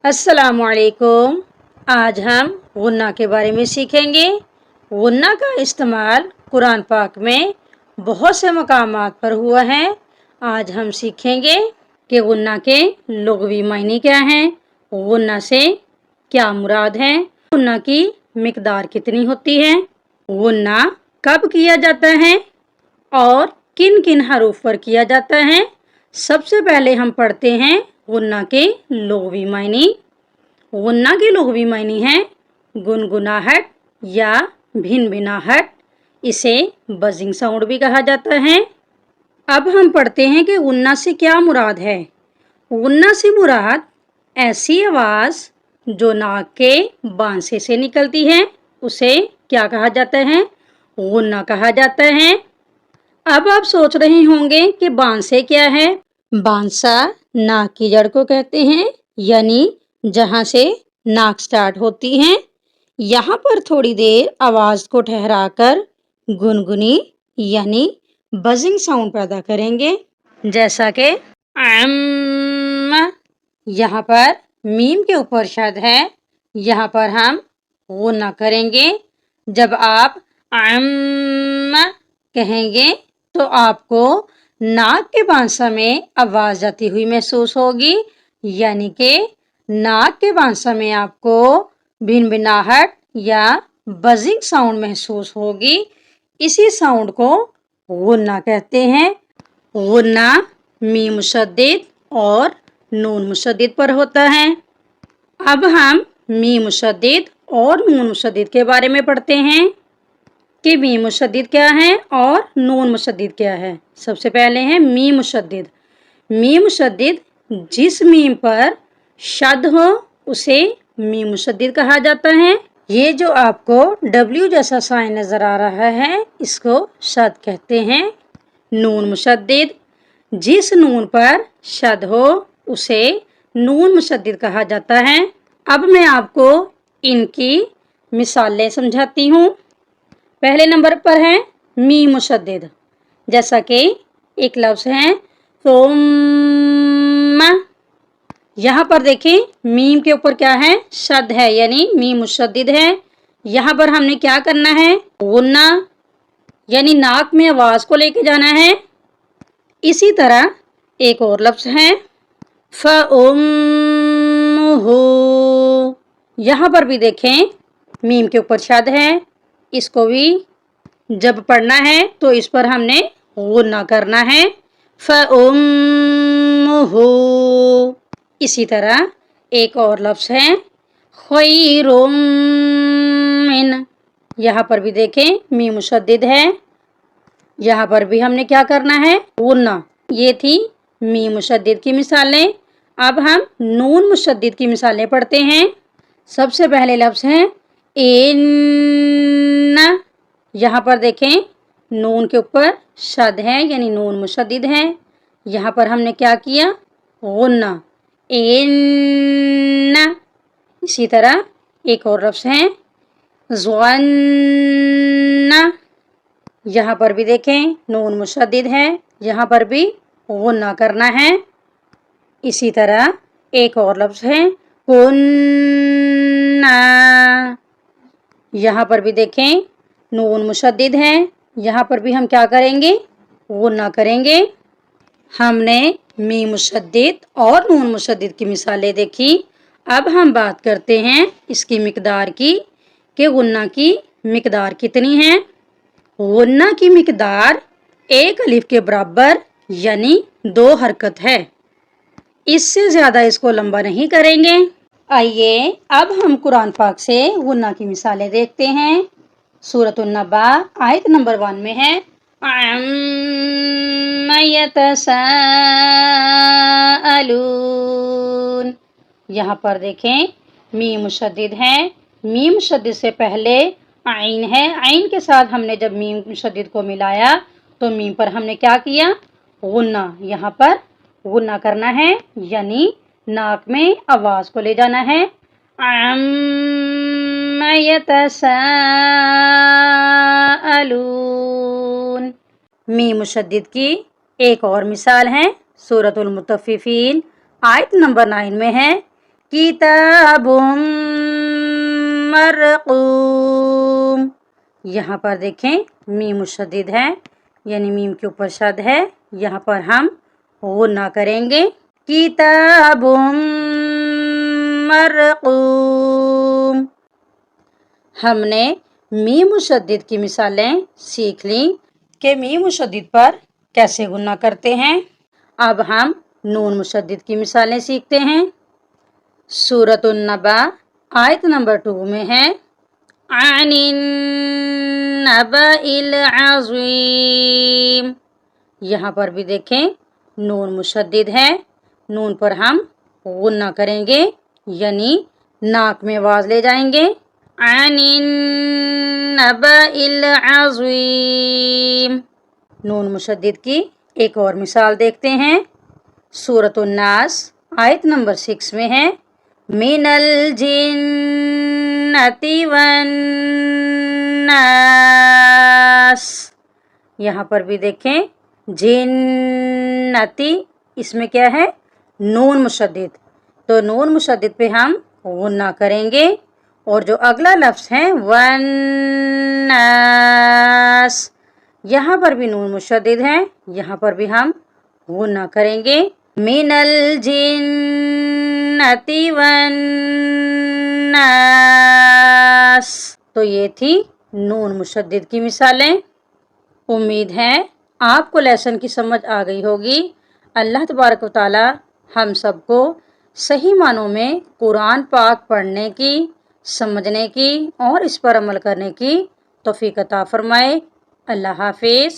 अस्सलाम वालेकुम। आज हम गुन्ना के बारे में सीखेंगे। गुन्ना का इस्तेमाल कुरान पाक में बहुत से मकामात पर हुआ है। आज हम सीखेंगे कि गुन्ना के लुग़वी मायने क्या हैं, गुन्ना से क्या मुराद है, गुन्ना की मिकदार कितनी होती है, गुन्ना कब किया जाता है और किन किन हरूफ पर किया जाता है। सबसे पहले हम पढ़ते हैं गुन्ना के लुग़वी मायने। गुन्ना के लुग़वी मायने हैं गुनगुनाहट या भिनभिनाहट। इसे बजिंग साउंड भी कहा जाता है। अब हम पढ़ते हैं कि गुन्ना से क्या मुराद है। गुन्ना से मुराद ऐसी आवाज़ जो नाक के बांसे से निकलती है, उसे क्या कहा जाता है, गुन्ना कहा जाता है। अब आप सोच रहे होंगे कि बांसे क्या है। बांसा नाक की जड़ को कहते हैं, यानी जहाँ से नाक स्टार्ट होती है। यहाँ पर थोड़ी देर आवाज़ को ठहराकर गुनगुनी यानी बजिंग साउंड पैदा करेंगे, जैसा कि यहाँ पर मीम के ऊपर शद है, यहाँ पर हम गुन्ना करेंगे। जब आप कहेंगे तो आपको नाक के बांसा में आवाज़ जाती हुई महसूस होगी, यानी कि नाक के बांसा में आपको भिनभिनाहट या बजिंग साउंड महसूस होगी। इसी साउंड को गुन्ना कहते हैं। गुन्ना मीम मुशद्दिद और नून मुशद्दिद पर होता है। अब हम मीम मुशद्दिद और नून मुशद्दिद के बारे में पढ़ते हैं कि मीम मुशद्दिद क्या है और नून मुशद्दिद क्या है। सबसे पहले है मीम मुशद्दिद। मीम मुशद्दिद जिस मीम पर शद हो उसे मीम मुशद्दिद कहा जाता है। ये जो आपको डब्ल्यू जैसा साइन नजर आ रहा है, इसको शद कहते हैं। नून मुशद्दिद जिस नून पर शद हो उसे नून मुशद्दिद कहा जाता है। अब मैं आपको इनकी मिसालें समझाती हूँ। पहले नंबर पर है मीम मुशद्दिद, जैसा कि एक लफ्ज़ है सुम्मा। यहाँ पर देखें मीम के ऊपर क्या है, शद है, यानी मीम मुशद्दिद है। यहाँ पर हमने क्या करना है, गुन्ना यानी नाक में आवाज़ को लेके जाना है। इसी तरह एक और लफ्ज़ है फ़उम्मुहु। यहाँ पर भी देखें मीम के ऊपर शद है, इसको भी जब पढ़ना है तो इस पर हमने गुन्ना करना है, फ़उम्मुहु। इसी तरह एक और लफ्ज़ है खैरुम मिन। यहाँ पर भी देखें मीम मुशद्दिद है, यहाँ पर भी हमने क्या करना है, गुन्ना। ये थी मीम मुशद्दिद की मिसालें। अब हम नून मुशद्दिद की मिसालें पढ़ते हैं। सबसे पहले लफ्ज़ है इन्ना। यहाँ पर देखें नून के ऊपर शद है, यानी नून मुशद्दिद है। यहाँ पर हमने क्या किया, गुन्ना, इन्ना। इसी तरह एक और लफ्ज़ है ज़्वन्ना। यहाँ पर भी देखें नून मुशद्दिद है, यहाँ पर भी गुन्ना करना है। इसी तरह एक और लफ्ज़ है कुन्ना। यहाँ पर भी देखें नून मुशद्दिद है, यहाँ पर भी हम क्या करेंगे, गुन्ना करेंगे। हमने मीम मुशद्दिद और नून मुशद्दिद की मिसालें देखी। अब हम बात करते हैं इसकी मिकदार की कि गुन्ना की मिकदार कितनी है। गुन्ना की मिकदार एक अलिफ के बराबर यानी 2 हरकत है। इससे ज़्यादा इसको लंबा नहीं करेंगे। आइए अब हम कुरान पाक से गुन्ना की मिसालें देखते हैं। सूरत अन-नबा आयत नंबर 1 में है अम्मा यतसाअलून। यहाँ पर देखें मीम मुशद्दिद है, मीम मुशद्दिद से पहले आइन है। आइन के साथ हमने जब मीम मुशद्दिद को मिलाया तो मीम पर हमने क्या किया, गुन्ना। यहाँ पर गुन्ना करना है, यानी नाक में आवाज़ को ले जाना है। अम्मा यतसाअलून। मीम मुशद्दिद की एक और मिसाल है सूरतुल मुतफ़्फ़िफ़ीन आयत नंबर 9 में है کتاب مرقوم، یہاں پر دیکھیں میم مشدد ہے، یعنی میم کے اوپر شد ہے، یہاں پر ہم غنہ کریں گے۔ کتاب مرقوم۔ ہم نے میم مشدد کی مثالیں سیکھ لیں کہ میم مشدد پر کیسے غنہ کرتے ہیں۔ اب ہم نون مشدد کی مثالیں سیکھتے ہیں۔ سورۃ النبأ آیت نمبر 2 میں ہے عن النبأ العظیم، یہاں پر بھی دیکھیں نون مشدد ہے، نون پر ہم غنہ کریں گے، یعنی ناک میں آواز لے جائیں گے۔ عن النبأ العظیم۔ نون مشدد کی ایک اور مثال دیکھتے ہیں۔ سورۃ الناس آیت نمبر 6 میں ہے من الجنۃ والناس، یہاں پر بھی دیکھیں جنتی، اس میں کیا ہے نون مشدد، تو نون مشدد پہ ہم غنہ کریں گے، اور جو اگلا لفظ ہے والناس، یہاں پر بھی نون مشدد ہے، یہاں پر بھی ہم غنہ کریں گے۔ من الجنۃ والناس۔ تو یہ تھی نون مشدد کی مثالیں۔ امید ہے آپ کو لیسن کی سمجھ آ گئی ہوگی۔ اللہ تبارک و تعالی ہم سب کو صحیح معنوں میں قرآن پاک پڑھنے کی، سمجھنے کی اور اس پر عمل کرنے کی توفیق عطا فرمائے۔ اللہ حافظ۔